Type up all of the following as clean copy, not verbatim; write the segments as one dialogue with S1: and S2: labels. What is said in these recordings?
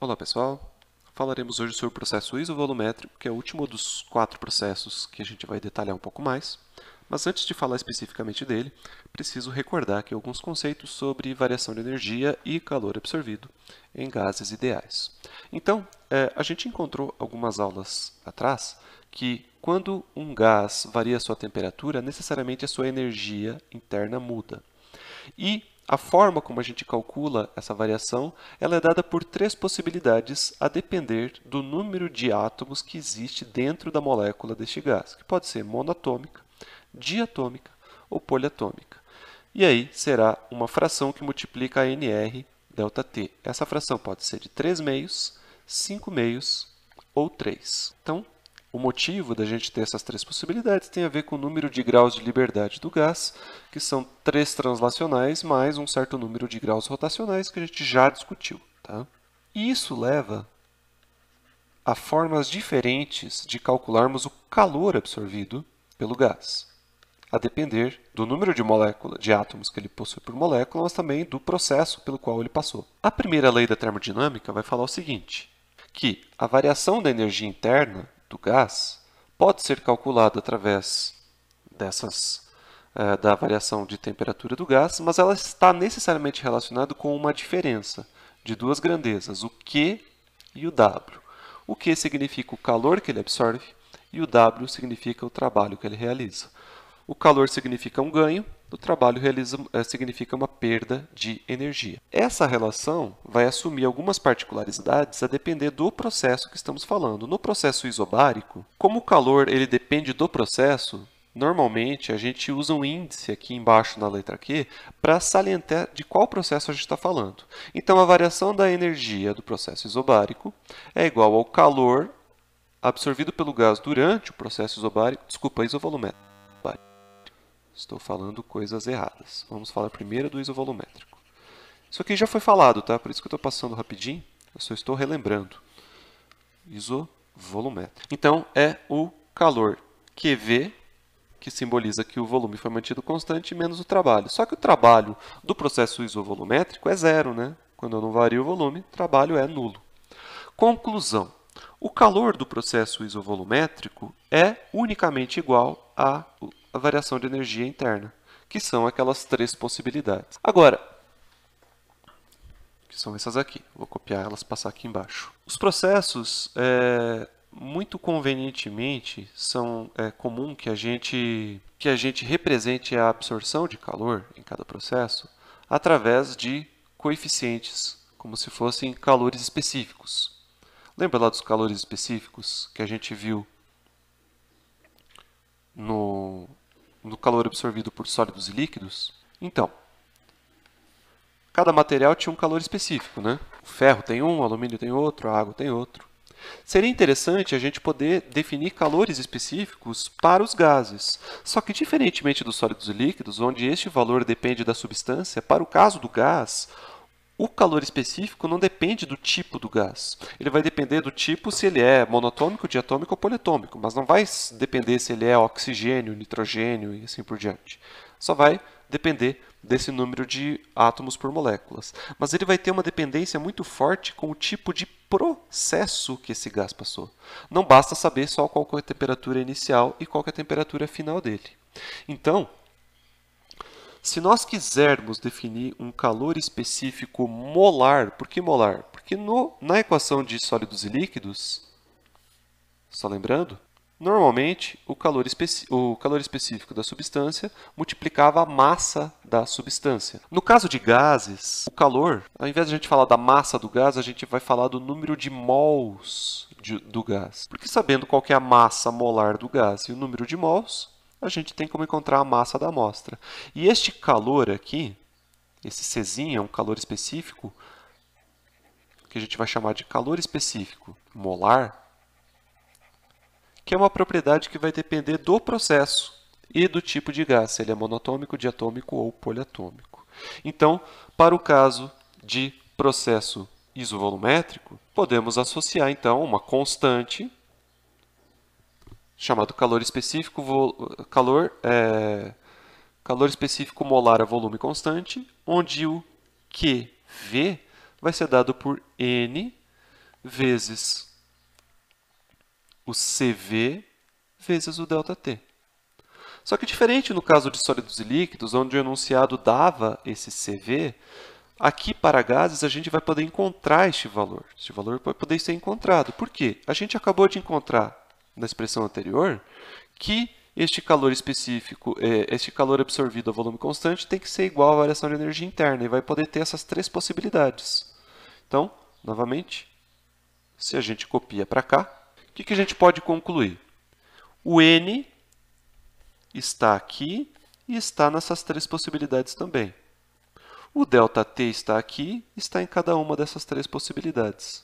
S1: Olá pessoal, falaremos hoje sobre o processo isovolumétrico, que é o último dos 4 processos que a gente vai detalhar um pouco mais. Mas antes de falar especificamente dele, preciso recordar aqui alguns conceitos sobre variação de energia e calor absorvido em gases ideais. Então, a gente encontrou algumas aulas atrás que quando um gás varia sua temperatura, necessariamente a sua energia interna muda. E a forma como a gente calcula essa variação, ela é dada por 3 possibilidades a depender do número de átomos que existe dentro da molécula deste gás, que pode ser monatômica, diatômica ou poliatômica. E aí será uma fração que multiplica a NR ΔT. Essa fração pode ser de 3 meios, 5 meios ou 3. Então, o motivo da gente ter essas 3 possibilidades tem a ver com o número de graus de liberdade do gás, que são 3 translacionais mais um certo número de graus rotacionais que a gente já discutiu. Tá? E isso leva a formas diferentes de calcularmos o calor absorvido pelo gás, a depender do número de átomos que ele possui por molécula, mas também do processo pelo qual ele passou. A primeira lei da termodinâmica vai falar o seguinte, que a variação da energia interna do gás pode ser calculada através da variação de temperatura do gás, mas ela está necessariamente relacionada com uma diferença de duas grandezas, o Q e o W. O Q significa o calor que ele absorve e o W significa o trabalho que ele realiza. O calor significa um ganho, o trabalho significa uma perda de energia. Essa relação vai assumir algumas particularidades a depender do processo que estamos falando. No processo isobárico, como o calor ele depende do processo, normalmente a gente usa um índice aqui embaixo na letra Q para salientar de qual processo a gente está falando. Então, a variação da energia do processo isobárico é igual ao calor absorvido pelo gás durante o processo isovolumétrico. Estou falando coisas erradas. Vamos falar primeiro do isovolumétrico. Isso aqui já foi falado, tá? Por isso que eu estou passando rapidinho. Eu só estou relembrando. Isovolumétrico. Então, é o calor QV, que simboliza que o volume foi mantido constante, menos o trabalho. Só que o trabalho do processo isovolumétrico é zero, né? Quando eu não vario o volume, o trabalho é nulo. Conclusão. O calor do processo isovolumétrico é unicamente igual à variação de energia interna, que são aquelas 3 possibilidades. Agora, que são essas aqui. Vou copiar elas e passar aqui embaixo. Os processos, muito convenientemente, é comum que a gente represente a absorção de calor em cada processo através de coeficientes, como se fossem calores específicos. Lembra lá dos calores específicos que a gente viu no calor absorvido por sólidos e líquidos? Então, cada material tinha um calor específico, né? O ferro tem um, o alumínio tem outro, a água tem outro. Seria interessante a gente poder definir calores específicos para os gases. Só que, diferentemente dos sólidos e líquidos, onde este valor depende da substância, para o caso do gás, o calor específico não depende do tipo do gás. Ele vai depender do tipo se ele é monatômico, diatômico ou poliatômico, mas não vai depender se ele é oxigênio, nitrogênio e assim por diante. Só vai depender desse número de átomos por moléculas. Mas ele vai ter uma dependência muito forte com o tipo de processo que esse gás passou. Não basta saber só qual é a temperatura inicial e qual é a temperatura final dele. Então, se nós quisermos definir um calor específico molar, por que molar? Porque na equação de sólidos e líquidos, só lembrando, normalmente o calor específico da substância multiplicava a massa da substância. No caso de gases, o calor, ao invés de a gente falar da massa do gás, a gente vai falar do número de mols do gás. Porque sabendo qual que é a massa molar do gás e o número de mols, a gente tem como encontrar a massa da amostra. E este calor aqui, esse Czinho é um calor específico, que a gente vai chamar de calor específico molar, que é uma propriedade que vai depender do processo e do tipo de gás, se ele é monatômico, diatômico ou poliatômico. Então, para o caso de processo isovolumétrico, podemos associar então uma constante chamado calor específico, calor específico molar a volume constante, onde o QV vai ser dado por N vezes o CV vezes o ΔT. Só que diferente no caso de sólidos e líquidos, onde o enunciado dava esse CV, aqui para gases a gente vai poder encontrar este valor. Este valor vai poder ser encontrado. Por quê? A gente acabou de encontrar na expressão anterior que este calor específico, este calor absorvido a volume constante tem que ser igual à variação de energia interna e vai poder ter essas três possibilidades. Então, novamente, se a gente copia para cá, o que a gente pode concluir? O N está aqui e está nessas três possibilidades também. O ΔT está aqui, está em cada uma dessas três possibilidades.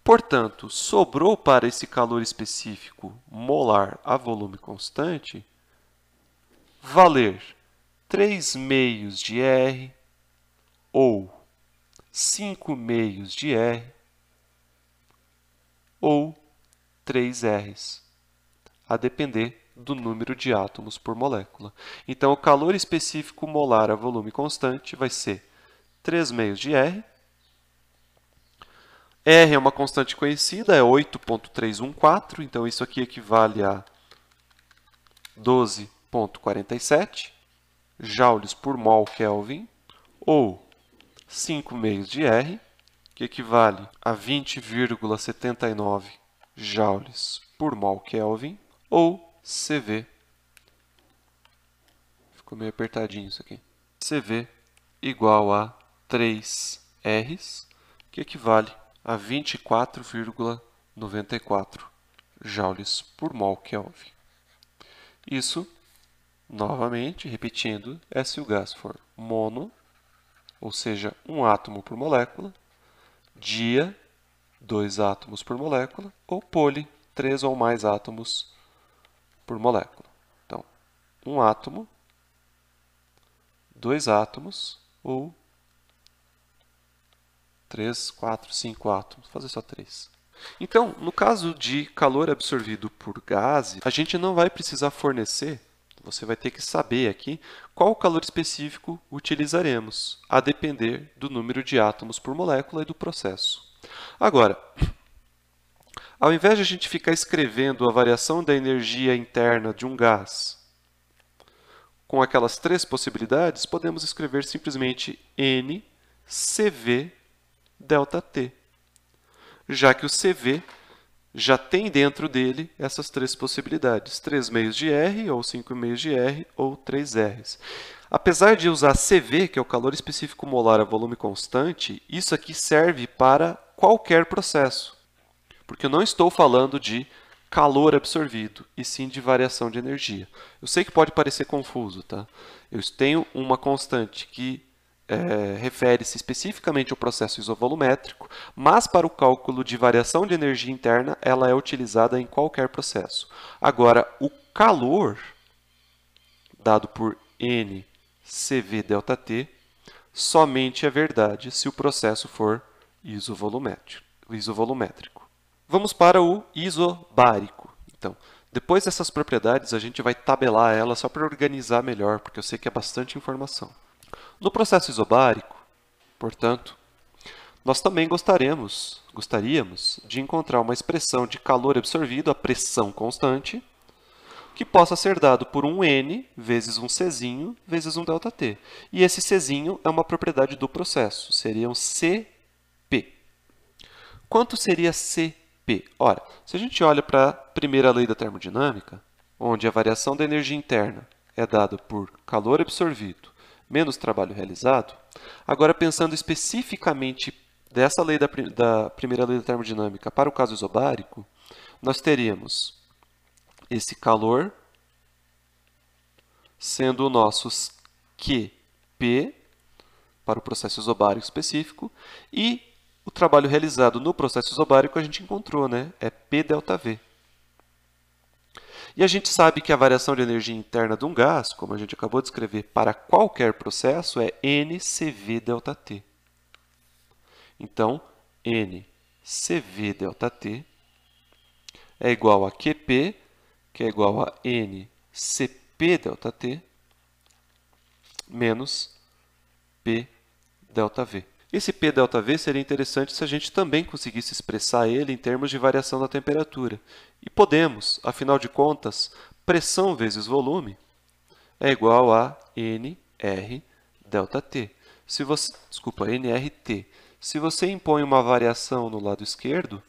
S1: Portanto, sobrou para esse calor específico molar a volume constante valer 3 meios de R ou 5 meios de R ou 3 Rs, a depender do número de átomos por molécula. Então, o calor específico molar a volume constante vai ser 3 meios de R. R é uma constante conhecida, é 8,314, então isso aqui equivale a 12,47 joules por mol Kelvin, ou 5 meios de R, que equivale a 20,79 joules por mol Kelvin, ou CV. Ficou meio apertadinho isso aqui. CV igual a 3 Rs, que equivale a 24,94 joules por mol Kelvin. Isso, novamente, repetindo, é se o gás for mono, ou seja, um átomo por molécula, dia, 2 átomos por molécula, ou poli, 3 ou mais átomos por molécula. Então, um átomo, 2 átomos, ou 3, 4, 5 átomos. Vou fazer só 3. Então, no caso de calor absorvido por gases, a gente não vai precisar fornecer, você vai ter que saber aqui qual calor específico utilizaremos, a depender do número de átomos por molécula e do processo. Agora, ao invés de a gente ficar escrevendo a variação da energia interna de um gás com aquelas três possibilidades, podemos escrever simplesmente NCV ΔT, já que o CV já tem dentro dele essas três possibilidades, 3 meios de R, ou 5 meios de R, ou 3 Rs. Apesar de usar CV, que é o calor específico molar a volume constante, isso aqui serve para qualquer processo, porque eu não estou falando de calor absorvido, e sim de variação de energia. Eu sei que pode parecer confuso, tá? Eu tenho uma constante que refere-se especificamente ao processo isovolumétrico, mas para o cálculo de variação de energia interna, ela é utilizada em qualquer processo. Agora, o calor, dado por NCV ΔT, somente é verdade se o processo for isovolumétrico. Vamos para o isobárico. Então, depois dessas propriedades, a gente vai tabelar elas só para organizar melhor, porque eu sei que é bastante informação. No processo isobárico, portanto, nós também gostaríamos de encontrar uma expressão de calor absorvido a pressão constante, que possa ser dado por um N vezes um Czinho vezes um ΔT. E esse Czinho é uma propriedade do processo, seria um Cp. Quanto seria Cp? Ora, se a gente olha para a primeira lei da termodinâmica, onde a variação da energia interna é dada por calor absorvido menos trabalho realizado, agora pensando especificamente dessa lei da primeira lei da termodinâmica para o caso isobárico, nós teríamos esse calor sendo o nosso Qp para o processo isobárico específico e o trabalho realizado no processo isobárico a gente encontrou, né? É P ΔV. E a gente sabe que a variação de energia interna de um gás, como a gente acabou de escrever, para qualquer processo é NCV ΔT. Então, NCV ΔT é igual a QP, que é igual a NCP ΔT, menos P ΔV. Esse P ΔV seria interessante se a gente também conseguisse expressar ele em termos de variação da temperatura. E podemos, afinal de contas, pressão vezes volume é igual a NR ΔT. NRT. Se você impõe uma variação no lado esquerdo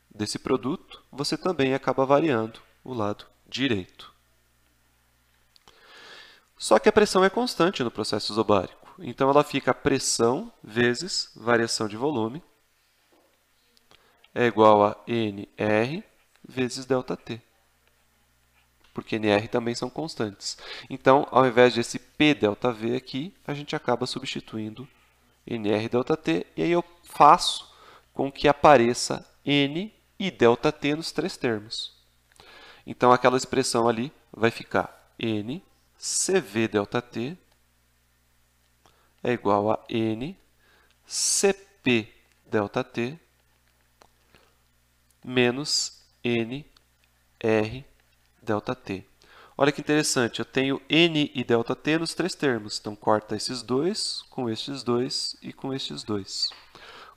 S1: desse produto, você também acaba variando o lado direito. Só que a pressão é constante no processo isobárico. Então, ela fica pressão vezes variação de volume é igual a NR vezes ΔT. Porque NR também são constantes. Então, ao invés desse P ΔV aqui, a gente acaba substituindo NR ΔT. E aí eu faço com que apareça N e ΔT nos três termos. Então, aquela expressão ali vai ficar N CV ΔT é igual a N CP ΔT menos NR ΔT. Olha que interessante, eu tenho N e ΔT nos três termos. Então, corta esses dois com estes dois e com estes dois.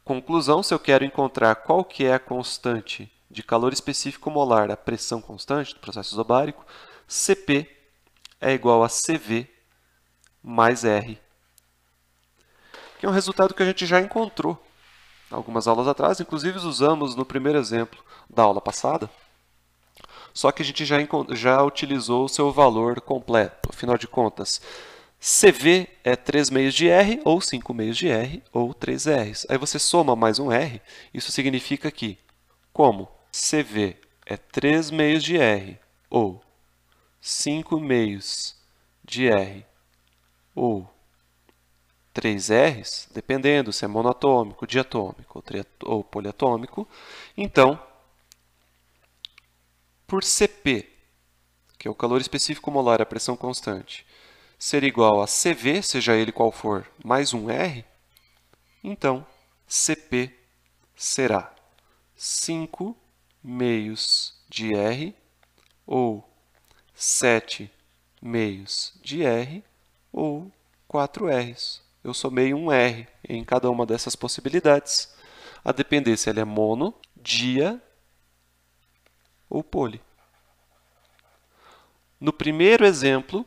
S1: Conclusão, se eu quero encontrar qual que é a constante de calor específico molar da pressão constante do processo isobárico, Cp é igual a Cv mais R, que é um resultado que a gente já encontrou algumas aulas atrás, inclusive usamos no primeiro exemplo da aula passada, só que a gente já utilizou o seu valor completo. Afinal de contas, Cv é 3 meios de R, ou 5 meios de R, ou 3 Rs. Aí você soma mais um R, isso significa que, como Cv é 3 meios de R, ou 5 meios de R, ou 3 Rs, dependendo se é monoatômico, diatômico ou poliatômico, então, por Cp, que é o calor específico molar à pressão constante, ser igual a Cv, seja ele qual for, mais um R, então Cp será 5 meios de R ou 7 meios de R ou 4 Rs. Eu somei um R em cada uma dessas possibilidades, a depender se ela é mono, dia ou poli. No primeiro exemplo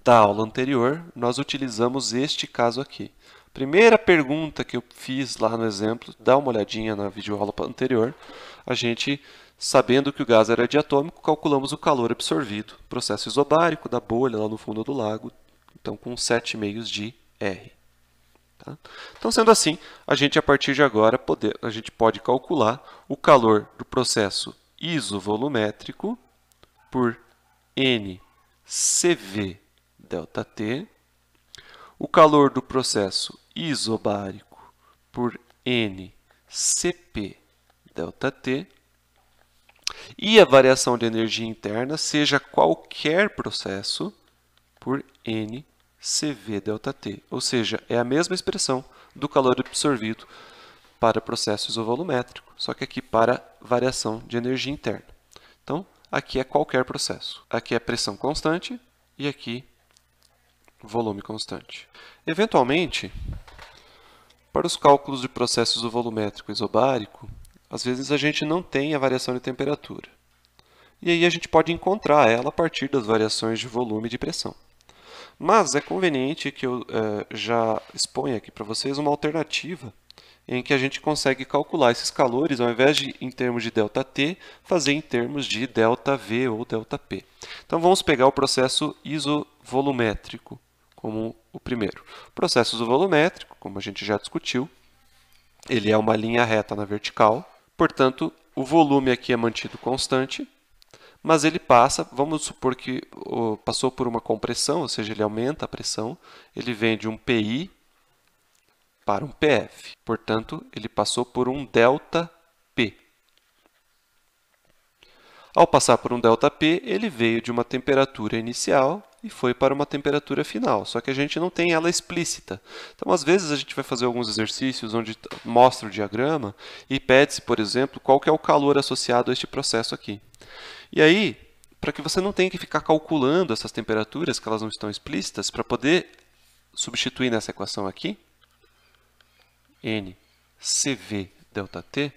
S1: da aula anterior, nós utilizamos este caso aqui. Primeira pergunta que eu fiz lá no exemplo, dá uma olhadinha na videoaula anterior, a gente, sabendo que o gás era diatômico, calculamos o calor absorvido, processo isobárico da bolha lá no fundo do lago, então com 7 meios de R. Tá? Então, sendo assim, a gente, a partir de agora, a gente pode calcular o calor do processo isovolumétrico por NCV ΔT, o calor do processo isobárico por NCP ΔT e a variação de energia interna, seja qualquer processo, por NCV ΔT. Ou seja, é a mesma expressão do calor absorvido para processo isovolumétrico, só que aqui para variação de energia interna. Então, aqui é qualquer processo. Aqui é pressão constante e aqui volume constante. Eventualmente, para os cálculos de processo isovolumétrico isobárico, às vezes a gente não tem a variação de temperatura. E aí a gente pode encontrar ela a partir das variações de volume e de pressão. Mas é conveniente que eu já exponha aqui para vocês uma alternativa em que a gente consegue calcular esses calores, ao invés de em termos de ΔT, fazer em termos de ΔV ou ΔP. Então vamos pegar o processo isovolumétrico como o primeiro. O processo isovolumétrico, como a gente já discutiu, ele é uma linha reta na vertical, portanto, o volume aqui é mantido constante, mas ele passa, vamos supor que passou por uma compressão, ou seja, ele aumenta a pressão, ele vem de um PI para um PF. Portanto, ele passou por um ΔP. Ao passar por um ΔP, ele veio de uma temperatura inicial e foi para uma temperatura final, só que a gente não tem ela explícita. Então, às vezes, a gente vai fazer alguns exercícios onde mostra o diagrama e pede-se, por exemplo, qual que é o calor associado a este processo aqui. E aí, para que você não tenha que ficar calculando essas temperaturas, que elas não estão explícitas, para poder substituir nessa equação aqui, N CV ΔT,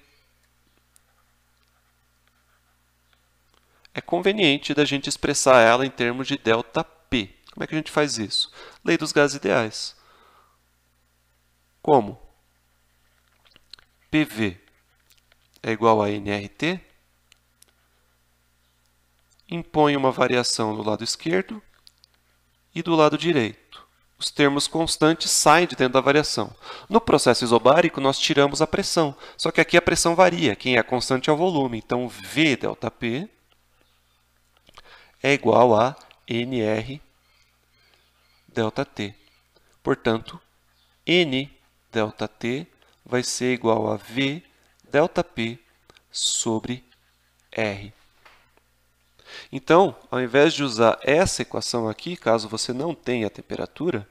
S1: é conveniente da gente expressar ela em termos de ΔP. Como é que a gente faz isso? Lei dos gases ideais. Como PV é igual a nRT, impõe uma variação do lado esquerdo e do lado direito. Os termos constantes saem de dentro da variação. No processo isobárico, nós tiramos a pressão, só que aqui a pressão varia. Quem é constante é o volume. Então, V ΔP é igual a NR ΔT. Portanto, N ΔT vai ser igual a V ΔP sobre R. Então, ao invés de usar essa equação aqui, caso você não tenha temperatura,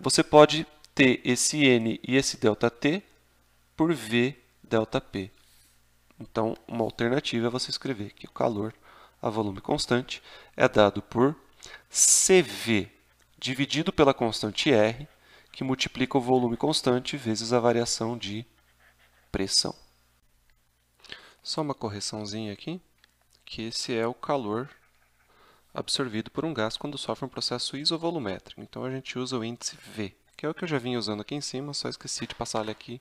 S1: você pode ter esse N e esse ΔT por V ΔP. Então, uma alternativa é você escrever que o calor a volume constante é dado por CV dividido pela constante R, que multiplica o volume constante vezes a variação de pressão. Só uma correçãozinha aqui, que esse é o calor absorvido por um gás quando sofre um processo isovolumétrico. Então, a gente usa o índice V, que é o que eu já vinha usando aqui em cima, só esqueci de passar ele aqui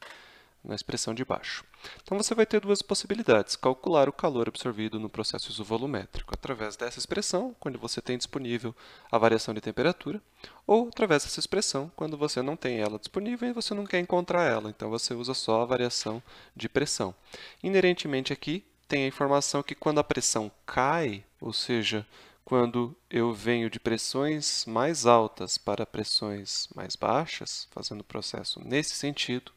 S1: na expressão de baixo. Então, você vai ter duas possibilidades. Calcular o calor absorvido no processo isovolumétrico através dessa expressão, quando você tem disponível a variação de temperatura, ou através dessa expressão, quando você não tem ela disponível e você não quer encontrar ela. Então, você usa só a variação de pressão. Inerentemente aqui, tem a informação que quando a pressão cai, ou seja, quando eu venho de pressões mais altas para pressões mais baixas, fazendo o processo nesse sentido,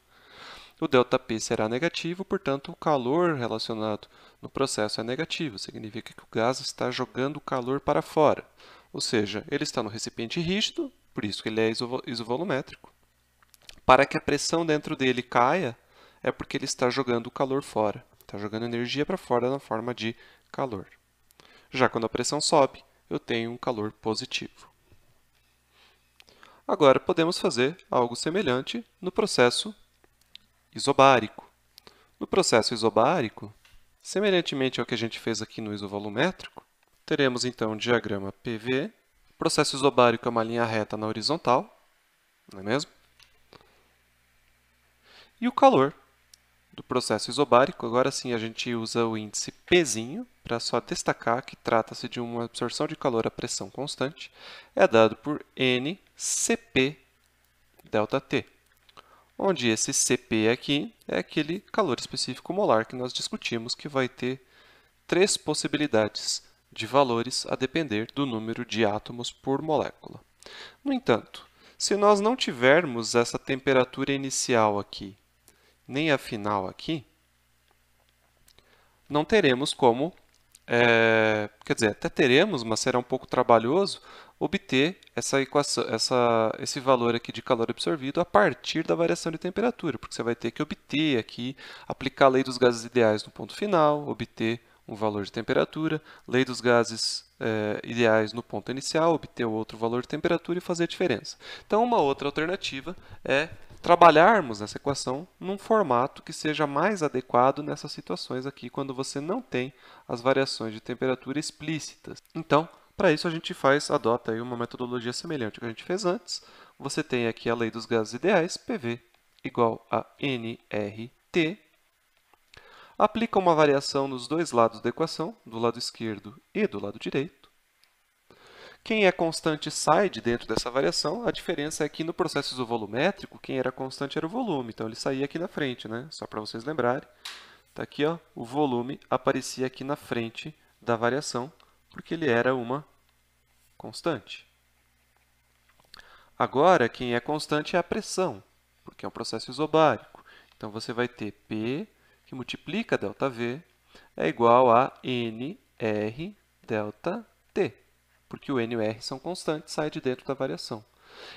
S1: o ΔP será negativo, portanto, o calor relacionado no processo é negativo. Significa que o gás está jogando o calor para fora. Ou seja, ele está no recipiente rígido, por isso que ele é isovolumétrico. Para que a pressão dentro dele caia, é porque ele está jogando o calor fora. Está jogando energia para fora na forma de calor. Já quando a pressão sobe, eu tenho um calor positivo. Agora, podemos fazer algo semelhante no processo isobárico. No processo isobárico, semelhantemente ao que a gente fez aqui no isovolumétrico, teremos então o diagrama PV. O processo isobárico é uma linha reta na horizontal, não é mesmo? E o calor do processo isobárico, agora sim a gente usa o índice Pzinho, para só destacar que trata-se de uma absorção de calor a pressão constante, é dado por NCP ΔT. Onde esse Cp aqui é aquele calor específico molar que nós discutimos, que vai ter 3 possibilidades de valores a depender do número de átomos por molécula. No entanto, se nós não tivermos essa temperatura inicial aqui, nem a final aqui, não teremos como, quer dizer, até teremos, mas será um pouco trabalhoso, obter essa equação, esse valor aqui de calor absorvido a partir da variação de temperatura, porque você vai ter que obter aqui, aplicar a lei dos gases ideais no ponto final, obter um valor de temperatura, lei dos gases ideais no ponto inicial, obter outro valor de temperatura e fazer a diferença. Então, uma outra alternativa é trabalharmos essa equação num formato que seja mais adequado nessas situações aqui, quando você não tem as variações de temperatura explícitas. Então, para isso, a gente adota aí uma metodologia semelhante ao que a gente fez antes. Você tem aqui a lei dos gases ideais, PV igual a nRT. Aplica uma variação nos dois lados da equação, do lado esquerdo e do lado direito. Quem é constante sai de dentro dessa variação. A diferença é que no processo isovolumétrico, quem era constante era o volume. Então, ele saía aqui na frente, né? Só para vocês lembrarem. Está aqui, ó, o volume aparecia aqui na frente da variação, porque ele era uma constante. Agora, quem é constante é a pressão, porque é um processo isobárico. Então, você vai ter P, que multiplica ΔV, é igual a NR ΔT, porque o N e o R são constantes, sai de dentro da variação.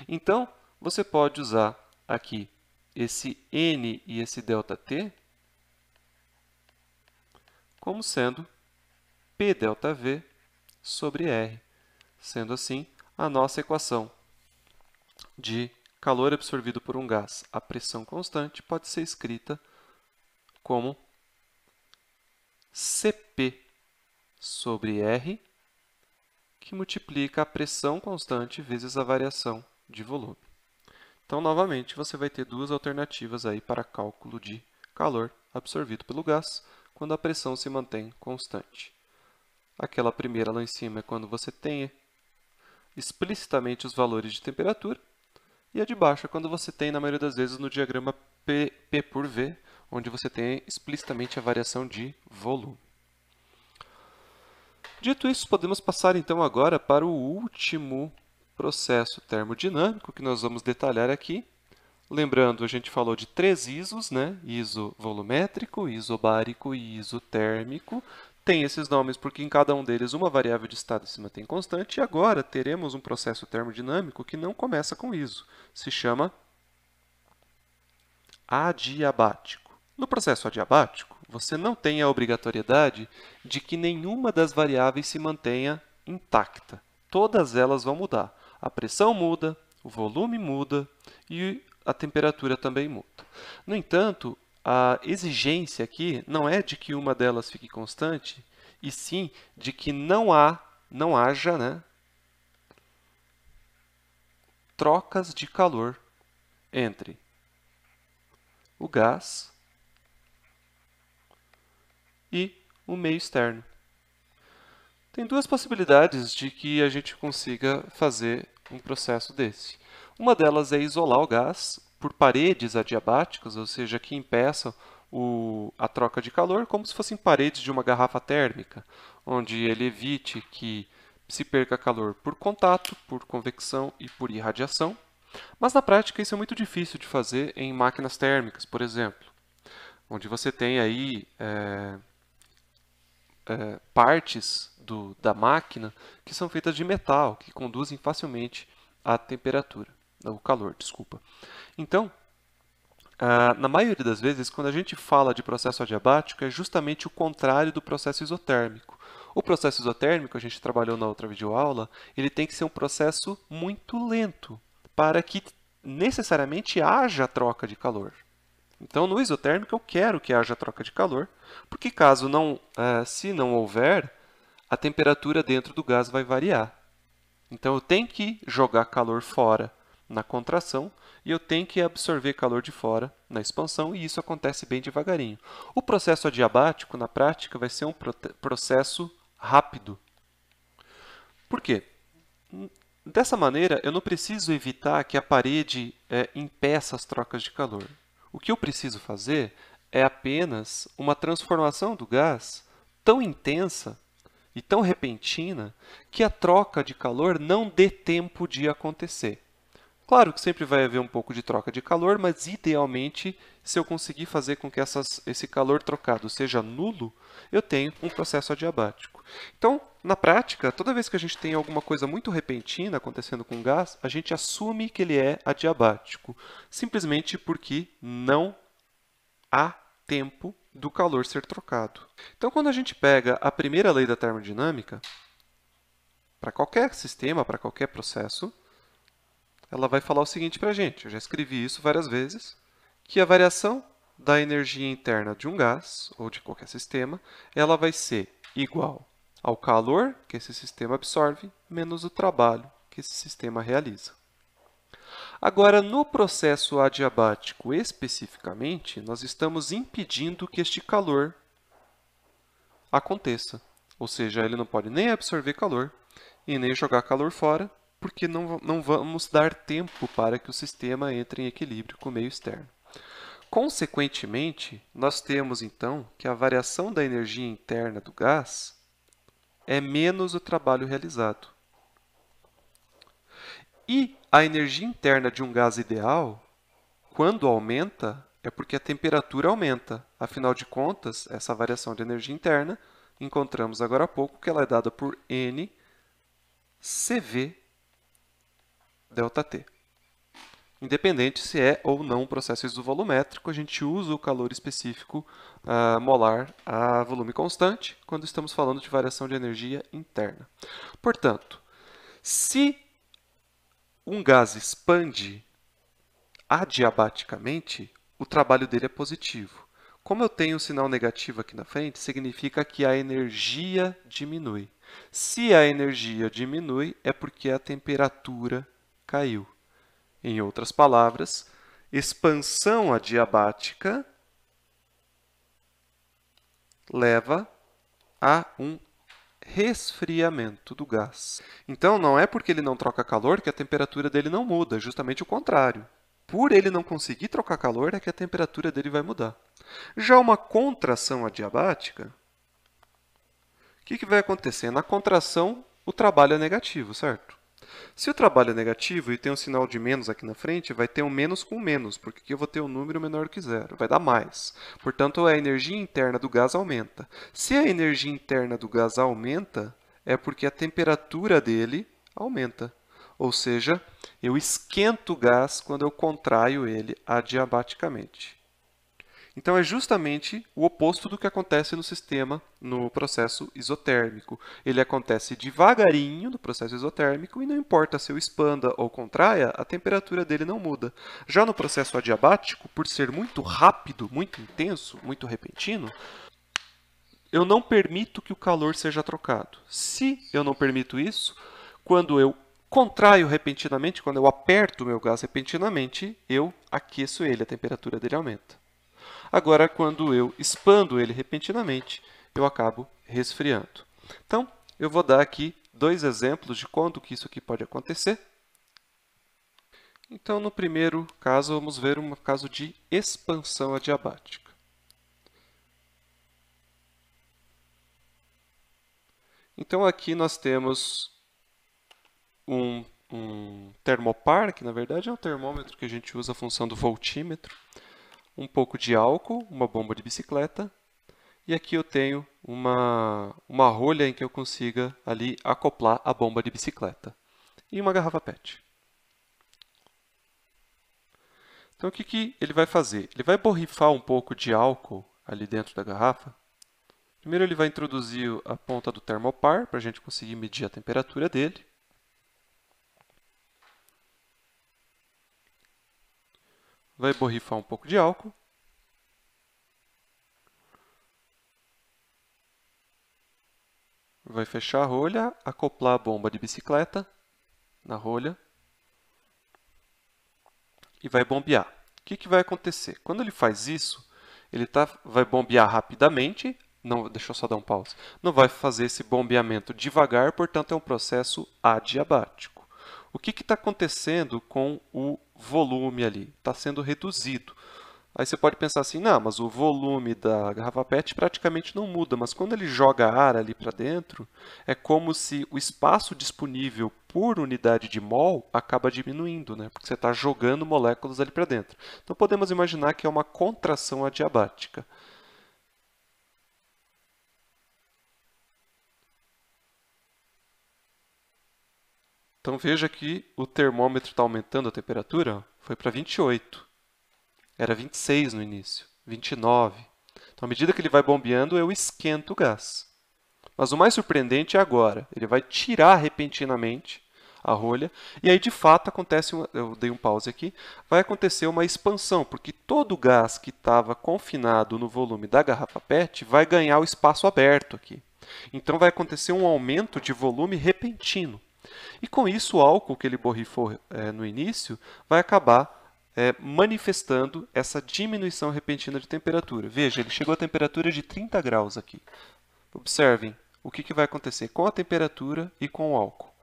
S1: Então, você pode usar aqui esse N e esse ΔT como sendo P ΔV sobre R, sendo assim a nossa equação de calor absorvido por um gás a pressão constante pode ser escrita como Cp sobre R, que multiplica a pressão constante vezes a variação de volume. Então, novamente, você vai ter duas alternativas aí para cálculo de calor absorvido pelo gás quando a pressão se mantém constante. Aquela primeira lá em cima é quando você tem explicitamente os valores de temperatura, e a de baixo é quando você tem, na maioria das vezes, no diagrama P por V, onde você tem explicitamente a variação de volume. Dito isso, podemos passar então agora para o último processo termodinâmico que nós vamos detalhar aqui. Lembrando, a gente falou de 3 ISOs, né? ISO volumétrico, isobárico e isotérmico. Tem esses nomes porque em cada um deles uma variável de estado se mantém constante. E agora teremos um processo termodinâmico que não começa com ISO. Se chama adiabático. No processo adiabático, você não tem a obrigatoriedade de que nenhuma das variáveis se mantenha intacta. Todas elas vão mudar. A pressão muda, o volume muda e a temperatura também muda. No entanto, a exigência aqui não é de que uma delas fique constante, e sim de que não haja, né, trocas de calor entre o gás e o meio externo. Tem duas possibilidades de que a gente consiga fazer um processo desse. Uma delas é isolar o gás por paredes adiabáticas, ou seja, que impeçam a troca de calor, como se fossem paredes de uma garrafa térmica, onde ele evite que se perca calor por contato, por convecção e por irradiação. Mas na prática isso é muito difícil de fazer em máquinas térmicas, por exemplo, onde você tem aí partes da máquina que são feitas de metal, que conduzem facilmente a temperatura, o calor, desculpa. Então, na maioria das vezes, quando a gente fala de processo adiabático, é justamente o contrário do processo isotérmico. O processo isotérmico, a gente trabalhou na outra videoaula, ele tem que ser um processo muito lento, para que necessariamente haja troca de calor. Então, no isotérmico, eu quero que haja troca de calor, porque caso se não houver, a temperatura dentro do gás vai variar. Então, eu tenho que jogar calor fora na contração e eu tenho que absorver calor de fora na expansão, e isso acontece bem devagarinho. O processo adiabático, na prática, vai ser um processo rápido. Por quê? Dessa maneira, eu não preciso evitar que a parede impeça as trocas de calor. O que eu preciso fazer é apenas uma transformação do gás tão intensa e tão repentina que a troca de calor não dê tempo de acontecer. Claro que sempre vai haver um pouco de troca de calor, mas idealmente, se eu conseguir fazer com que esse calor trocado seja nulo, eu tenho um processo adiabático. Então, na prática, toda vez que a gente tem alguma coisa muito repentina acontecendo com o gás, a gente assume que ele é adiabático, simplesmente porque não há tempo do calor ser trocado. Então, quando a gente pega a primeira lei da termodinâmica, para qualquer sistema, para qualquer processo, ela vai falar o seguinte para a gente, eu já escrevi isso várias vezes, que a variação da energia interna de um gás, ou de qualquer sistema, ela vai ser igual ao calor que esse sistema absorve, menos o trabalho que esse sistema realiza. Agora, no processo adiabático especificamente, nós estamos impedindo que este calor aconteça. Ou seja, ele não pode nem absorver calor e nem jogar calor fora, porque não vamos dar tempo para que o sistema entre em equilíbrio com o meio externo. Consequentemente, nós temos então que a variação da energia interna do gás é menos o trabalho realizado. E a energia interna de um gás ideal, quando aumenta, é porque a temperatura aumenta. Afinal de contas, essa variação de energia interna, encontramos agora há pouco que ela é dada por N CV ΔT. Independente se é ou não um processo isovolumétrico, a gente usa o calor específico molar a volume constante quando estamos falando de variação de energia interna. Portanto, se um gás expande adiabaticamente, o trabalho dele é positivo. Como eu tenho um sinal negativo aqui na frente, significa que a energia diminui. Se a energia diminui, é porque a temperatura caiu. Em outras palavras, expansão adiabática leva a um resfriamento do gás. Então, não é porque ele não troca calor que a temperatura dele não muda, justamente o contrário. Por ele não conseguir trocar calor é que a temperatura dele vai mudar. Já uma contração adiabática, o que vai acontecer? Na contração, o trabalho é negativo, certo? Se o trabalho é negativo e tem um sinal de menos aqui na frente, vai ter um menos com menos, porque aqui eu vou ter um número menor que zero, vai dar mais. Portanto, a energia interna do gás aumenta. Se a energia interna do gás aumenta, é porque a temperatura dele aumenta. Ou seja, eu esquento o gás quando eu contraio ele adiabaticamente. Então, é justamente o oposto do que acontece no sistema, no processo isotérmico. Ele acontece devagarinho no processo isotérmico e não importa se eu expanda ou contraia, a temperatura dele não muda. Já no processo adiabático, por ser muito rápido, muito intenso, muito repentino, eu não permito que o calor seja trocado. Se eu não permito isso, quando eu contraio repentinamente, quando eu aperto o meu gás repentinamente, eu aqueço ele, a temperatura dele aumenta. Agora, quando eu expando ele repentinamente, eu acabo resfriando. Então, eu vou dar aqui dois exemplos de quando que isso aqui pode acontecer. Então, no primeiro caso, vamos ver um caso de expansão adiabática. Então, aqui nós temos um termopar, que na verdade é um termômetro que a gente usa a função do voltímetro, um pouco de álcool, uma bomba de bicicleta, e aqui eu tenho uma rolha em que eu consiga ali acoplar a bomba de bicicleta. E uma garrafa PET. Então, o que ele vai fazer? Ele vai borrifar um pouco de álcool ali dentro da garrafa. Primeiro, ele vai introduzir a ponta do termopar, para a gente conseguir medir a temperatura dele. Vai borrifar um pouco de álcool. Vai fechar a rolha, acoplar a bomba de bicicleta na rolha e vai bombear. O que vai acontecer? Quando ele faz isso, ele vai bombear rapidamente. Não, deixa eu só dar um pause. Não vai fazer esse bombeamento devagar, portanto, é um processo adiabático. O que está acontecendo com o volume ali? Está sendo reduzido. Aí você pode pensar assim, não, mas o volume da garrafa PET praticamente não muda, mas quando ele joga ar ali para dentro, é como se o espaço disponível por unidade de mol acaba diminuindo, né? Porque você está jogando moléculas ali para dentro. Então podemos imaginar que é uma contração adiabática. Então veja que o termômetro está aumentando a temperatura, foi para 28. Era 26 no início, 29. Então, à medida que ele vai bombeando, eu esquento o gás. Mas o mais surpreendente é agora. Ele vai tirar repentinamente a rolha e aí, de fato, acontece, eu dei um pause aqui, vai acontecer uma expansão, porque todo o gás que estava confinado no volume da garrafa PET vai ganhar o espaço aberto aqui. Então, vai acontecer um aumento de volume repentino. E com isso, o álcool que ele borrifou no início vai acabar manifestando essa diminuição repentina de temperatura. Veja, ele chegou a temperatura de 30 graus aqui. Observem o que vai acontecer com a temperatura e com o álcool.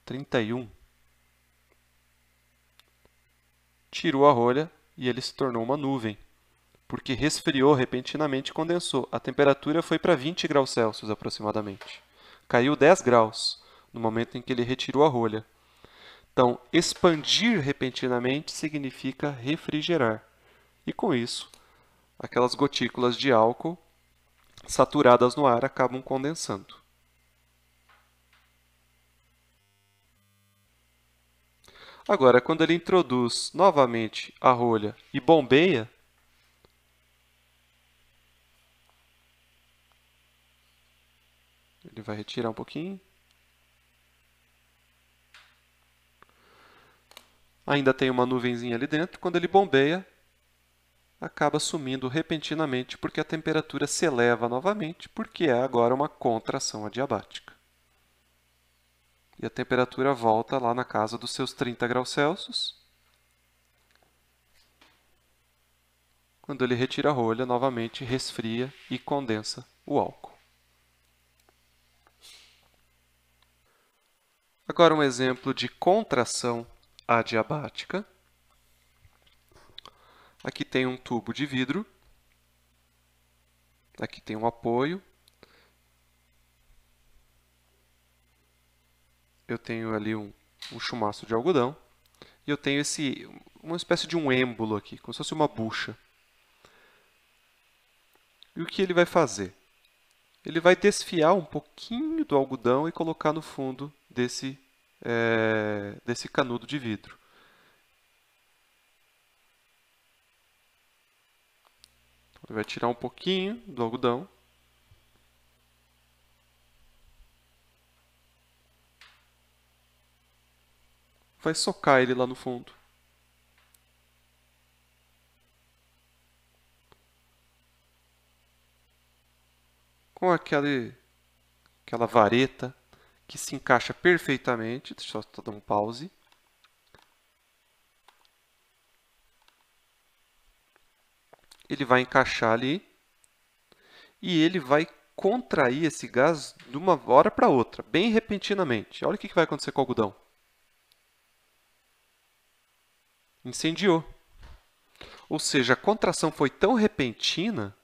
S1: 31. Tirou a rolha e ele se tornou uma nuvem, porque resfriou repentinamente e condensou. A temperatura foi para 20 graus Celsius aproximadamente. Caiu 10 graus no momento em que ele retirou a rolha. Então, expandir repentinamente significa refrigerar. E com isso, aquelas gotículas de álcool saturadas no ar acabam condensando. Agora, quando ele introduz novamente a rolha e bombeia, ele vai retirar um pouquinho. ainda tem uma nuvenzinha ali dentro. Quando ele bombeia, acaba sumindo repentinamente porque a temperatura se eleva novamente, porque é agora uma contração adiabática. E a temperatura volta lá na casa dos seus 30 graus Celsius. Quando ele retira a rolha, novamente resfria e condensa o álcool. Agora um exemplo de contração adiabática. Aqui tem um tubo de vidro. Aqui tem um apoio. Eu tenho ali um chumaço de algodão. E eu tenho uma espécie de um êmbolo aqui, como se fosse uma bucha. E o que ele vai fazer? Ele vai desfiar um pouquinho do algodão e colocar no fundo desse canudo de vidro. Ele vai tirar um pouquinho do algodão. Vai socar ele lá no fundo. Com aquela vareta que se encaixa perfeitamente. Deixa eu só dar um pause. Ele vai encaixar ali e ele vai contrair esse gás de uma hora para outra, bem repentinamente. Olha o que vai acontecer com o algodão. Incendiou. Ou seja, a contração foi tão repentina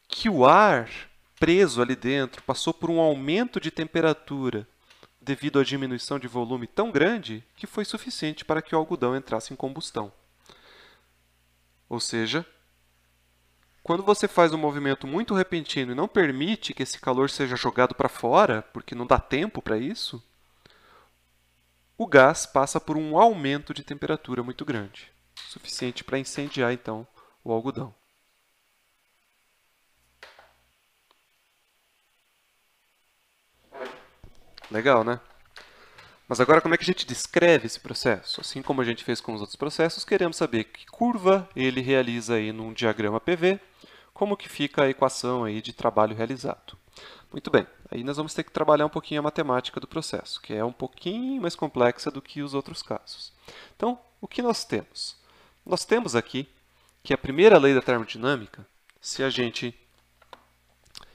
S1: que o ar preso ali dentro passou por um aumento de temperatura devido à diminuição de volume tão grande que foi suficiente para que o algodão entrasse em combustão. Ou seja, quando você faz um movimento muito repentino e não permite que esse calor seja jogado para fora, porque não dá tempo para isso, o gás passa por um aumento de temperatura muito grande, suficiente para incendiar, então, o algodão. Legal, né? Mas agora, como é que a gente descreve esse processo? Assim como a gente fez com os outros processos, queremos saber que curva ele realiza aí num diagrama PV, como que fica a equação aí de trabalho realizado. Muito bem, aí nós vamos ter que trabalhar um pouquinho a matemática do processo, que é um pouquinho mais complexa do que os outros casos. Então, o que nós temos? Nós temos aqui que a primeira lei da termodinâmica, se a gente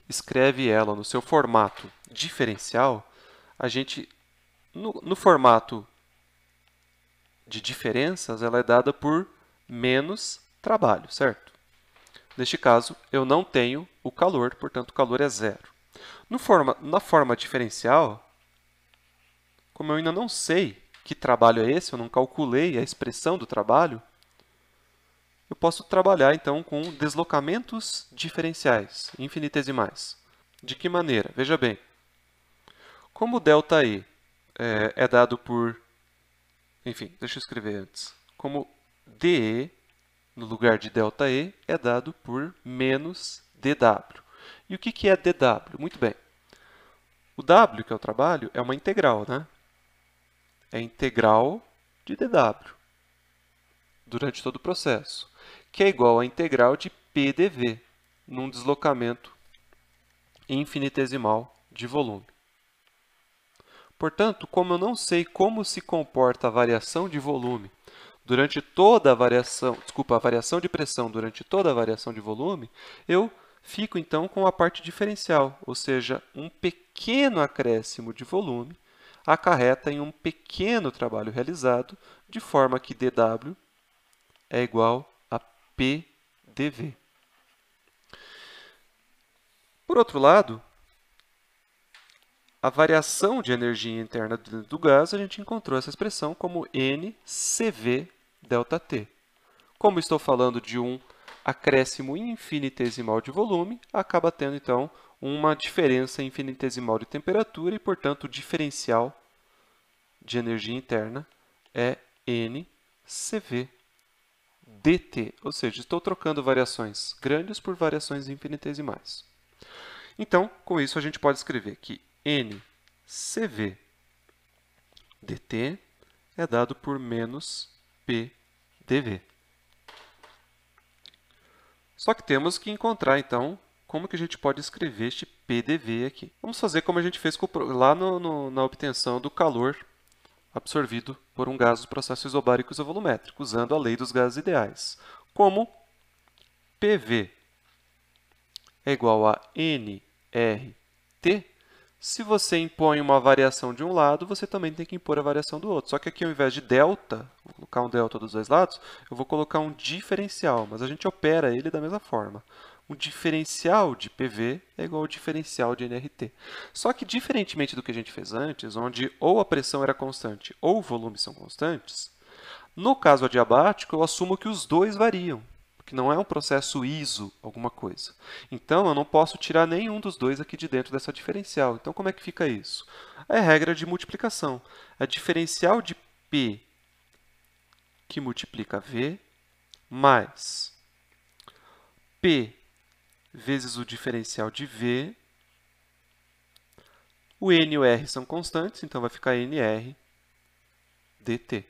S1: escreve ela no seu formato diferencial, a gente, no formato de diferenças, ela é dada por menos trabalho, certo? Neste caso, eu não tenho o calor, portanto, o calor é zero. Na forma diferencial, como eu ainda não sei que trabalho é esse, eu não calculei a expressão do trabalho, eu posso trabalhar, então, com deslocamentos diferenciais, infinitesimais. De que maneira? Veja bem, como ΔE é dado por... Enfim, deixa eu escrever antes. Como dE, no lugar de ΔE, é dado por menos dW. E o que é dW? Muito bem. O W, que é o trabalho, é uma integral, né? É a integral de dW durante todo o processo, que é igual à integral de PdV, num deslocamento infinitesimal de volume. Portanto, como eu não sei como se comporta a variação de volume durante toda a variação, a variação de pressão durante toda a variação de volume, eu fico então com a parte diferencial, ou seja, um pequeno acréscimo de volume acarreta em um pequeno trabalho realizado, de forma que dW é igual a PdV. Por outro lado, a variação de energia interna dentro do gás, a gente encontrou essa expressão como NCV ΔT. Como estou falando de um acréscimo infinitesimal de volume, acaba tendo, então, uma diferença infinitesimal de temperatura e, portanto, o diferencial de energia interna é NCV dt, ou seja, estou trocando variações grandes por variações infinitesimais. Então, com isso, a gente pode escrever que NCV dt é dado por menos PDV. Só que temos que encontrar, então, como que a gente pode escrever este PDV aqui. Vamos fazer como a gente fez lá na obtenção do calor absorvido por um gás do processo isobárico isovolumétrico, usando a lei dos gases ideais. Como PV é igual a nRT, se você impõe uma variação de um lado, você também tem que impor a variação do outro. Só que aqui, ao invés de delta, vou colocar um delta dos dois lados, eu vou colocar um diferencial, mas a gente opera ele da mesma forma. Um diferencial de PV é igual ao diferencial de nRT. Só que, diferentemente do que a gente fez antes, onde ou a pressão era constante ou o volume são constantes, no caso adiabático, eu assumo que os dois variam, porque não é um processo iso alguma coisa. Então, eu não posso tirar nenhum dos dois aqui de dentro dessa diferencial. Então, como é que fica isso? É regra de multiplicação. A diferencial de P que multiplica V mais P vezes o diferencial de V. O N e o R são constantes, então vai ficar NR dt.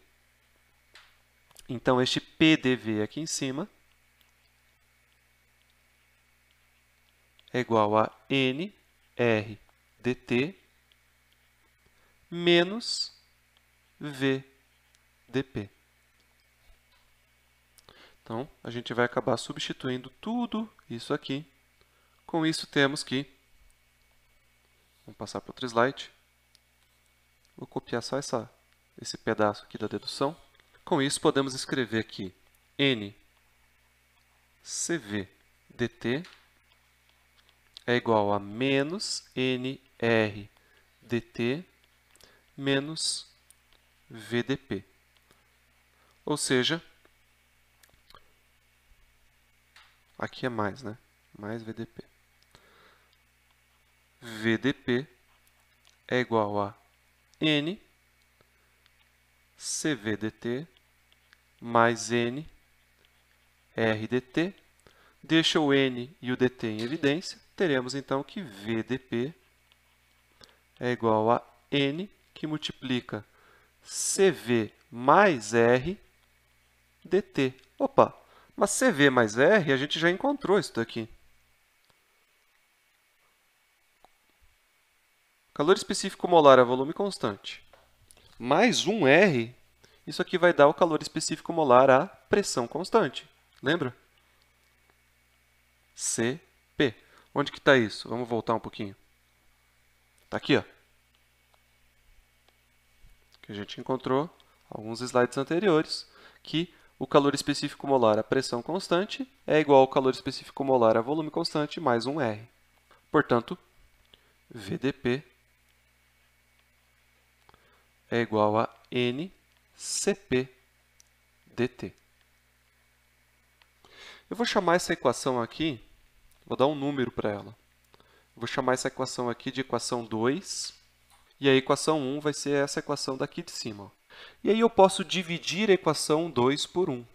S1: Então, este PDV aqui em cima é igual a NR dt menos V dp. Então, a gente vai acabar substituindo tudo isso aqui. Com isso, temos que... Vamos passar para outro slide. Vou copiar só esse pedaço aqui da dedução. Com isso, podemos escrever aqui N CV dt é igual a menos NR dt menos VDP. Ou seja, aqui é mais, né? Mais VDP. VDP é igual a N CVDT mais N RDT. Deixa o N e o dt em evidência. Teremos, então, que VDP é igual a N, que multiplica CV mais R dt. Opa, mas CV mais R, a gente já encontrou isso daqui. Calor específico molar a volume constante. Mais um R, isso aqui vai dar o calor específico molar a pressão constante. Lembra? CP. Onde que está isso? Vamos voltar um pouquinho. Está aqui, ó. Que a gente encontrou alguns slides anteriores, que o calor específico molar a pressão constante é igual ao calor específico molar a volume constante mais um R. Portanto, VDP é igual a NCP dt. Eu vou chamar essa equação aqui, vou dar um número para ela. Vou chamar essa equação aqui de equação 2, e a equação 1 vai ser essa equação daqui de cima. E aí eu posso dividir a equação 2 por 1.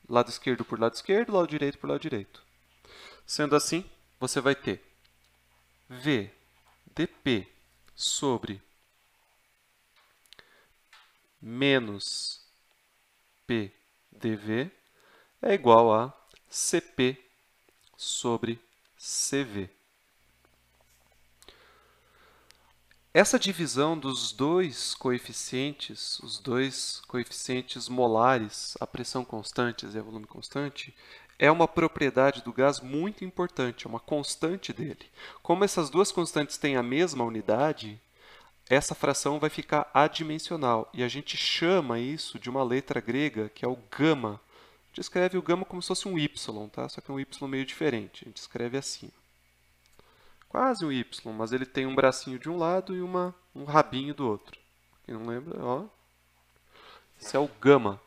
S1: Lado esquerdo por lado esquerdo, lado direito por lado direito. Sendo assim, você vai ter V dp sobre menos P dV é igual a CP sobre CV. Essa divisão dos dois coeficientes, os dois coeficientes molares, a pressão constante e a volume constante, é uma propriedade do gás muito importante, é uma constante dele. Como essas duas constantes têm a mesma unidade, essa fração vai ficar adimensional. E a gente chama isso de uma letra grega, que é o gama. A gente escreve o gama como se fosse um y, tá? Só que é um y meio diferente. A gente escreve assim. Quase um y, mas ele tem um bracinho de um lado e um rabinho do outro. Quem não lembra, ó. Esse é o gama.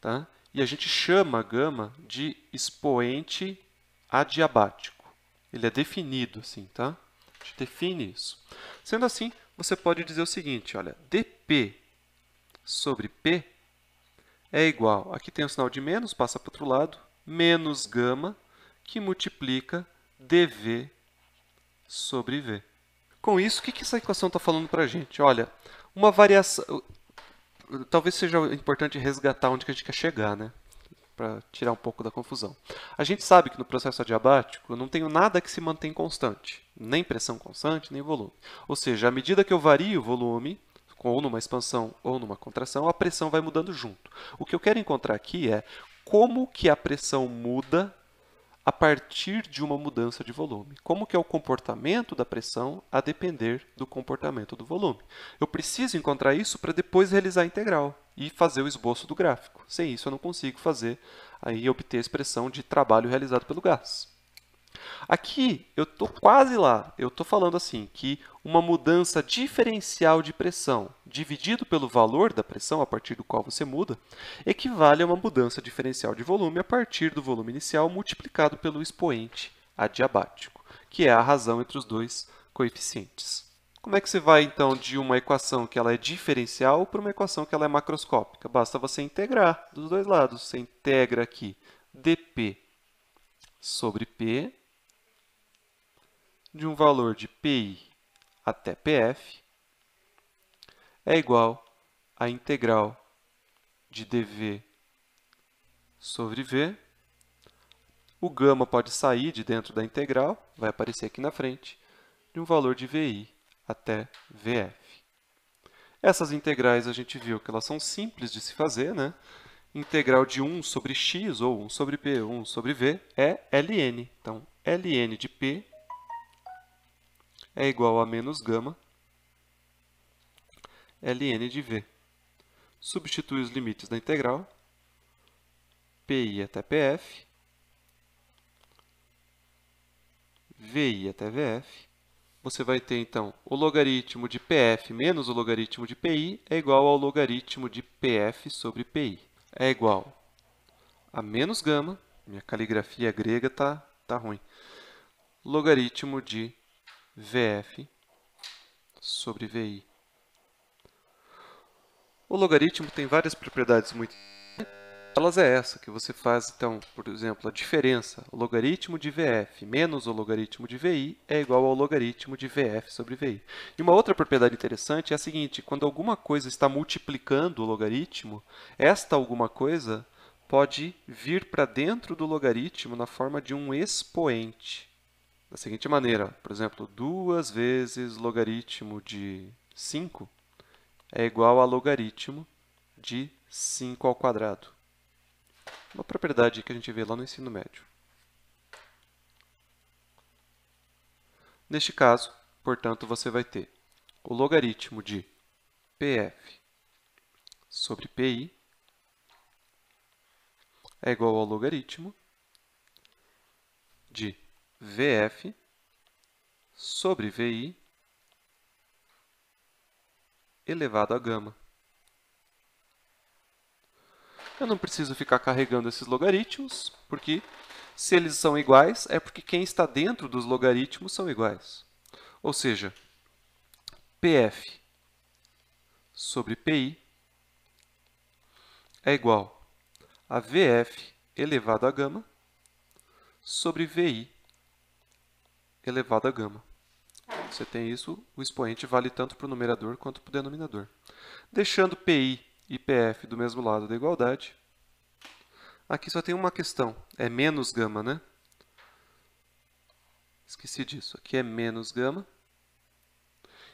S1: Tá? E a gente chama gama de expoente adiabático. Ele é definido assim, tá? A gente define isso. Sendo assim, você pode dizer o seguinte, olha, dp sobre p é igual, aqui tem o sinal de menos, passa para o outro lado, menos gama, que multiplica dv sobre v. Com isso, o que essa equação está falando para a gente? Olha, uma variação... talvez seja importante resgatar onde que a gente quer chegar, né? Para tirar um pouco da confusão. A gente sabe que no processo adiabático eu não tenho nada que se mantém constante, nem pressão constante, nem volume. Ou seja, à medida que eu vario o volume, ou numa expansão ou numa contração, a pressão vai mudando junto. O que eu quero encontrar aqui é como que a pressão muda a partir de uma mudança de volume. Como que é o comportamento da pressão a depender do comportamento do volume. Eu preciso encontrar isso para depois realizar a integral e fazer o esboço do gráfico. Sem isso eu não consigo fazer aí obter a expressão de trabalho realizado pelo gás. Aqui eu estou quase lá. Eu estou falando assim que uma mudança diferencial de pressão dividido pelo valor da pressão a partir do qual você muda equivale a uma mudança diferencial de volume a partir do volume inicial multiplicado pelo expoente adiabático, que é a razão entre os dois coeficientes. Como é que você vai, então, de uma equação que ela é diferencial para uma equação que ela é macroscópica? Basta você integrar dos dois lados. Você integra aqui dp sobre P de um valor de PI até PF é igual à integral de dV sobre V. O gama pode sair de dentro da integral, vai aparecer aqui na frente, de um valor de VI até VF. Essas integrais a gente viu que elas são simples de se fazer, né? Integral de 1 sobre x, ou 1 sobre p, 1 sobre v, é ln. Então, ln de p é igual a menos gama ln de v. Substitui os limites da integral, pi até pf, vi até vf. Você vai ter, então, o logaritmo de pf menos o logaritmo de pi é igual ao logaritmo de pf sobre pi. É igual a menos gama, minha caligrafia grega tá ruim, logaritmo de vf sobre vi. O logaritmo tem várias propriedades muito elas é essa, que você faz, então, por exemplo, a diferença, o logaritmo de VF menos o logaritmo de VI é igual ao logaritmo de VF sobre VI. E uma outra propriedade interessante é a seguinte, quando alguma coisa está multiplicando o logaritmo, esta alguma coisa pode vir para dentro do logaritmo na forma de um expoente. Da seguinte maneira, por exemplo, 2 vezes logaritmo de 5 é igual a logaritmo de 5 ao quadrado. Uma propriedade que a gente vê lá no ensino médio. Neste caso, portanto, você vai ter o logaritmo de PF sobre PI é igual ao logaritmo de VF sobre VI elevado a gama. Eu não preciso ficar carregando esses logaritmos, porque se eles são iguais, é porque quem está dentro dos logaritmos são iguais. Ou seja, PF sobre PI é igual a VF elevado a gama sobre VI elevado a gama. Você tem isso, o expoente vale tanto para o numerador quanto para o denominador. Deixando PI e PF do mesmo lado da igualdade, aqui só tem uma questão, é menos gama, né? Esqueci disso, aqui é menos gama.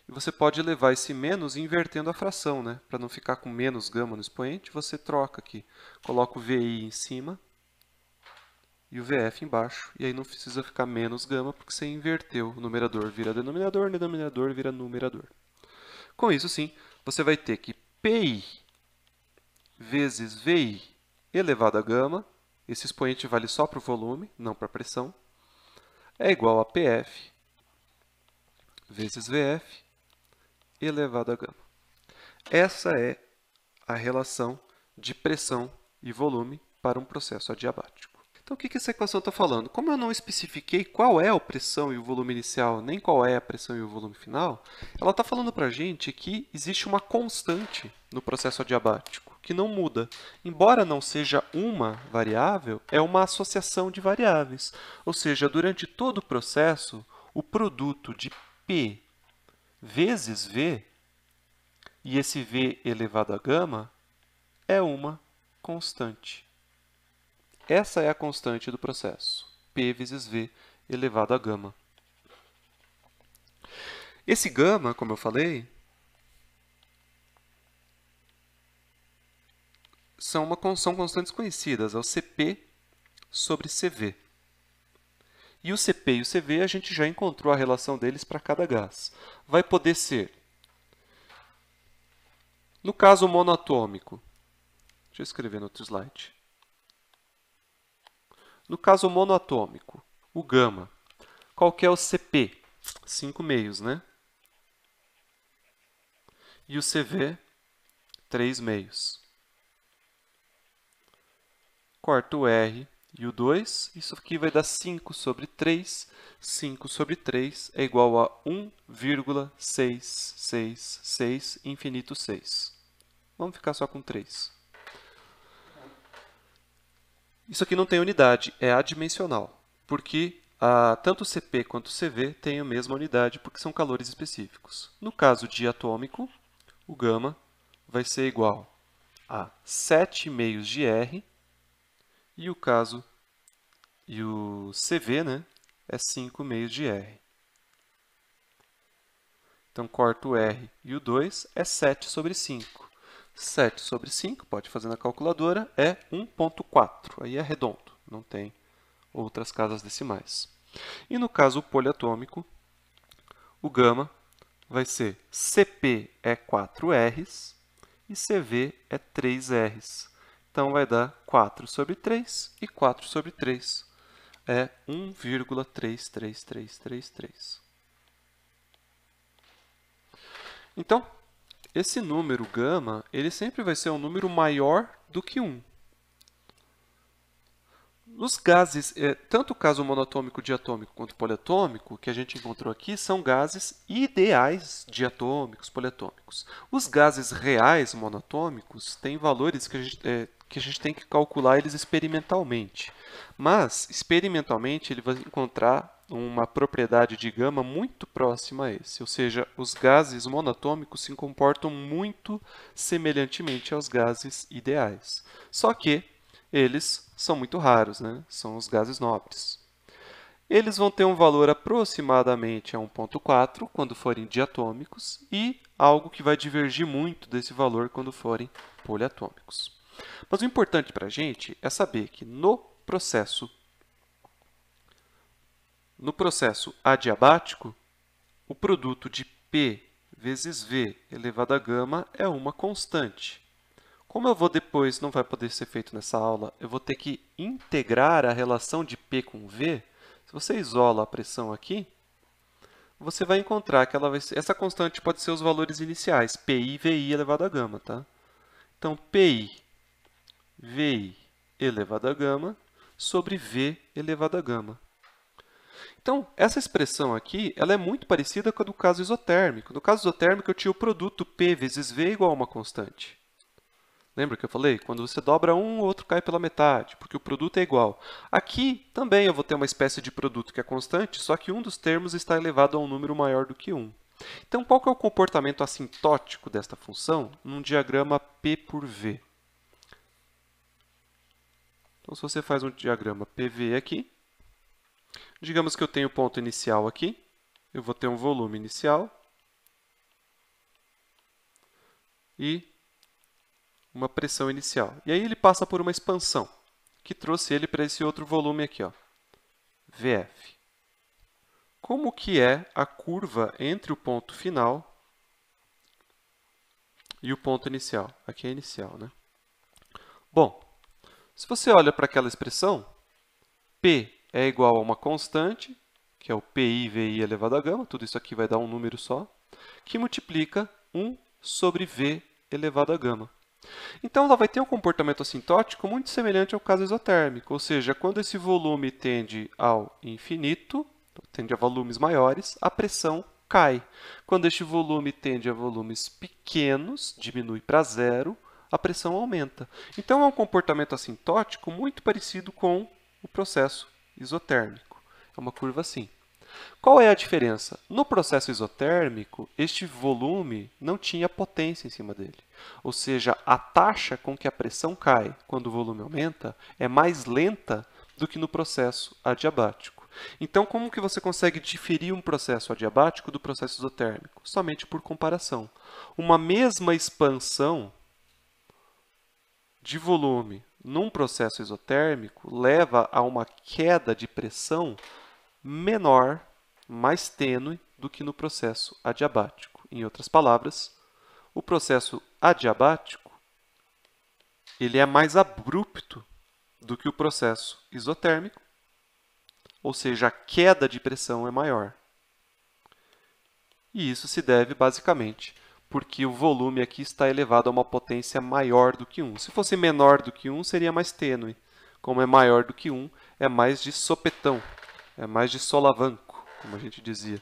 S1: E você pode levar esse menos invertendo a fração, né? Para não ficar com menos gama no expoente, você troca aqui. Coloca o VI em cima e o VF embaixo. E aí não precisa ficar menos gama, porque você inverteu. O numerador vira denominador, o denominador vira numerador. Com isso, sim, você vai ter que PI vezes VI elevado a gama, esse expoente vale só para o volume, não para a pressão, é igual a PF vezes VF elevado a gama. Essa é a relação de pressão e volume para um processo adiabático. Então, o que essa equação está falando? Como eu não especifiquei qual é a pressão e o volume inicial, nem qual é a pressão e o volume final, ela está falando para a gente que existe uma constante no processo adiabático, que não muda. Embora não seja uma variável, é uma associação de variáveis. Ou seja, durante todo o processo, o produto de P vezes V E esse V elevado a gama é uma constante. Essa é a constante do processo, P vezes V elevado a gama. Esse gama, como eu falei, são constantes conhecidas, é o Cp sobre Cv. E o Cp e o Cv, a gente já encontrou a relação deles para cada gás. Vai poder ser, no caso monoatômico, deixa eu escrever no outro slide. No caso monoatômico, o gama, qual que é o Cp? 5 meios, né? E o Cv, 3 meios. Corta o R e o 2, isso aqui vai dar 5 sobre 3. 5 sobre 3 é igual a 1,666 infinito 6. Vamos ficar só com 3. Isso aqui não tem unidade, é adimensional, porque tanto o Cp quanto o Cv têm a mesma unidade, porque são calores específicos. No caso diatômico, o gama vai ser igual a 7 meios de R, e o Cv, né, é 5 meios de R. Então, corto o R e o 2, é 7 sobre 5. 7 sobre 5, pode fazer na calculadora, é 1,4. Aí é redondo, não tem outras casas decimais. E no caso poliatômico, o gama vai ser Cp é 4 Rs e Cv é 3 Rs. Então, vai dar 4 sobre 3 e 4 sobre 3. É 1,33333. Então, esse número gama, ele sempre vai ser um número maior do que 1. Nos gases, tanto o caso monatômico, diatômico quanto poliatômico, que a gente encontrou aqui, são gases ideais diatômicos, poliatômicos. Os gases reais monatômicos têm valores que a gente tem que calcular eles experimentalmente. Mas, experimentalmente, ele vai encontrar uma propriedade de gama muito próxima a esse. Ou seja, os gases monatômicos se comportam muito semelhantemente aos gases ideais. Só que eles são muito raros, né? São os gases nobres. Eles vão ter um valor aproximadamente a 1,4 quando forem diatômicos e algo que vai divergir muito desse valor quando forem poliatômicos. Mas o importante para a gente é saber que no processo adiabático, o produto de P vezes V elevado a gama é uma constante. Como eu vou depois, não vai poder ser feito nessa aula, eu vou ter que integrar a relação de P com V. Se você isola a pressão aqui, você vai encontrar que essa constante pode ser os valores iniciais, PI, VI elevado a gama. Tá? Então, PI, VI elevado a gama sobre V elevado a gama. Então, essa expressão aqui ela é muito parecida com a do caso isotérmico. No caso isotérmico, eu tinha o produto P vezes V igual a uma constante. Lembra que eu falei? Quando você dobra um, o outro cai pela metade, porque o produto é igual. Aqui também eu vou ter uma espécie de produto que é constante, só que um dos termos está elevado a um número maior do que 1. Então, qual que é o comportamento assintótico desta função num diagrama P por V? Então, se você faz um diagrama PV aqui, digamos que eu tenho o ponto inicial aqui, eu vou ter um volume inicial e uma pressão inicial. E aí ele passa por uma expansão, que trouxe ele para esse outro volume aqui, ó, VF. Como que é a curva entre o ponto final e o ponto inicial? Aqui é inicial, né? Bom, se você olha para aquela expressão, P é igual a uma constante, que é o PI, VI elevado a gama, tudo isso aqui vai dar um número só, que multiplica 1 sobre V elevado a gama. Então, ela vai ter um comportamento assintótico muito semelhante ao caso isotérmico, ou seja, quando esse volume tende ao infinito, tende a volumes maiores, a pressão cai. Quando este volume tende a volumes pequenos, diminui para zero, a pressão aumenta. Então, é um comportamento assintótico muito parecido com o processo isotérmico. É uma curva assim. Qual é a diferença? No processo isotérmico, este volume não tinha potência em cima dele. Ou seja, a taxa com que a pressão cai quando o volume aumenta é mais lenta do que no processo adiabático. Então, como que você consegue diferir um processo adiabático do processo isotérmico? Somente por comparação. Uma mesma expansão de volume num processo isotérmico leva a uma queda de pressão menor, mais tênue do que no processo adiabático. Em outras palavras, o processo adiabático ele é mais abrupto do que o processo isotérmico, ou seja, a queda de pressão é maior. E isso se deve, basicamente, porque o volume aqui está elevado a uma potência maior do que 1. Se fosse menor do que 1, seria mais tênue. Como é maior do que 1, é mais de sopetão, é mais de solavanco, como a gente dizia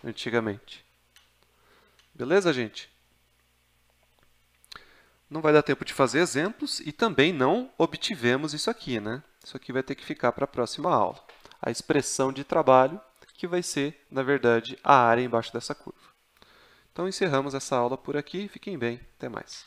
S1: antigamente. Beleza, gente? Não vai dar tempo de fazer exemplos e também não obtivemos isso aqui, né? Isso aqui vai ter que ficar para a próxima aula. A expressão de trabalho, que vai ser, na verdade, a área embaixo dessa curva. Então, encerramos essa aula por aqui. Fiquem bem. Até mais.